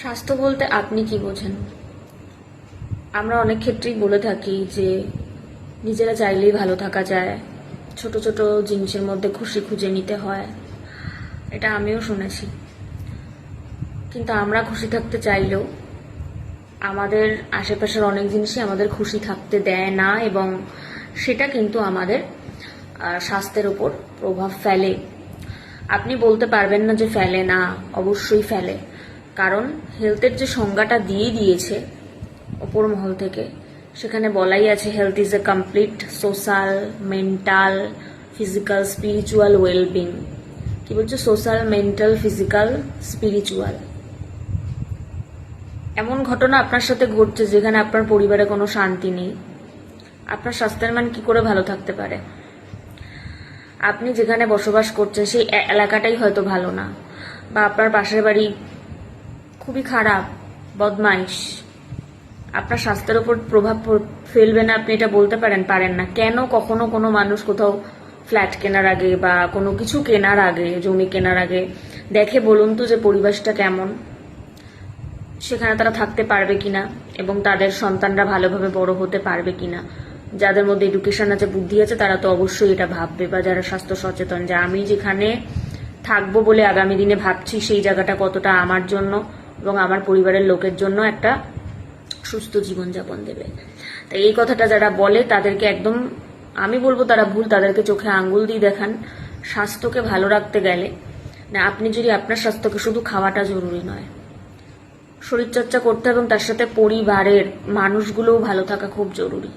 স্বাস্থ্য বলতে আপনি কি বোঝেন? আমরা অনেক ক্ষেত্রেই বলে থাকি যে নিজেরা চাইলেই ভালো থাকা যায়, ছোট ছোট জিনিসের মধ্যে খুশি খুঁজে নিতে হয়। এটা আমিও শুনেছি। কিন্তু আমরা খুশি থাকতে চাইলেও আমাদের আশেপাশের অনেক জিনিসই আমাদের খুশি থাকতে দেয় না, এবং সেটা কিন্তু আমাদের স্বাস্থ্যের উপর প্রভাব ফেলে। আপনি বলতে পারবেন না যে ফেলে না, অবশ্যই ফেলে। কারণ হেলথের যে সংজ্ঞাটা দিয়ে দিয়েছে ওপর মহল থেকে, সেখানে বলাই আছে health is a complete social, mental, physical, spiritual wellbeing. কি বলছে? Social, mental, physical, spiritual. এমন ঘটনা আপনার সাথে ঘটছে যেখানে আপনার পরিবারে কোনো শান্তি নেই, আপনার স্বাস্থ্যের মান কি করে ভালো থাকতে পারে? আপনি যেখানে বসবাস করছেন সেই এলাকাটাই হয়তো ভালো না, বা আপনার পাশের বাড়ি খুবই খারাপ, বদমাইশ। আপনার স্বাস্থ্যের উপর প্রভাব ফেলবে না আপনি এটা বলতে পারেন না। কেন কখনো কোনো মানুষ কোথাও ফ্ল্যাট কেনার আগে বা কোনো কিছু কেনার আগে, জমি কেনার আগে দেখে বলুন তো যে পরিবেশটা কেমন, সেখানে তারা থাকতে পারবে কিনা এবং তাদের সন্তানরা ভালোভাবে বড় হতে পারবে কিনা? যাদের মধ্যে এডুকেশন আছে, বুদ্ধি আছে, তারা তো অবশ্যই এটা ভাববে, বা যারা স্বাস্থ্য সচেতন, যে আমি যেখানে থাকবো বলে আগামী দিনে ভাবছি সেই জায়গাটা কতটা আমার জন্য এবং আমার পরিবারের লোকের জন্য একটা সুস্থ জীবনযাপন দেবে। তাই এই কথাটা যারা বলে তাদেরকে একদম আমি বলবো তারা ভুল, তাদেরকে চোখে আঙ্গুল দিয়ে দেখান। স্বাস্থ্যকে ভালো রাখতে গেলে না, আপনি যদি আপনার স্বাস্থ্যকে, শুধু খাওয়াটা জরুরি নয়, শরীরচর্চা করতে এবং তার সাথে পরিবারের মানুষগুলোও ভালো থাকা খুব জরুরি।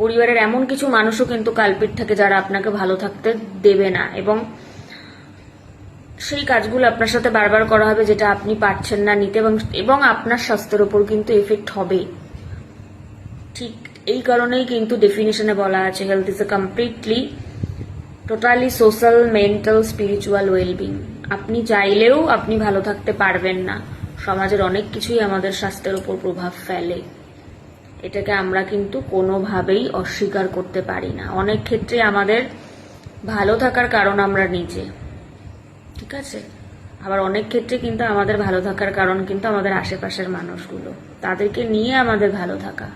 পরিবারের এমন কিছু মানুষও কিন্তু কালপিট থাকে যারা আপনাকে ভালো থাকতে দেবে না, এবং সেই কাজগুলো আপনার সাথে বারবার করা হবে যেটা আপনি পারছেন না নিতে, এবং আপনার স্বাস্থ্যের উপর কিন্তু এফেক্ট হবে। ঠিক এই কারণেই কিন্তু ডেফিনেশনে বলা আছে health is a completely, totally social, mental, spiritual wellbeing. আপনি চাইলেও আপনি ভালো থাকতে পারবেন না। সমাজের অনেক কিছুই আমাদের স্বাস্থ্যের উপর প্রভাব ফেলে, এটাকে আমরা কিন্তু কোনোভাবেই অস্বীকার করতে পারি না। অনেক ক্ষেত্রে আমাদের ভালো থাকার কারণ আমরা নিজে, ঠিক আছে? আবার অনেক ক্ষেত্রে কিন্তু আমাদের ভালো থাকার কারণ কিন্তু আমাদের আশেপাশের মানুষগুলো, তাদেরকে নিয়ে আমাদের ভালো থাকা।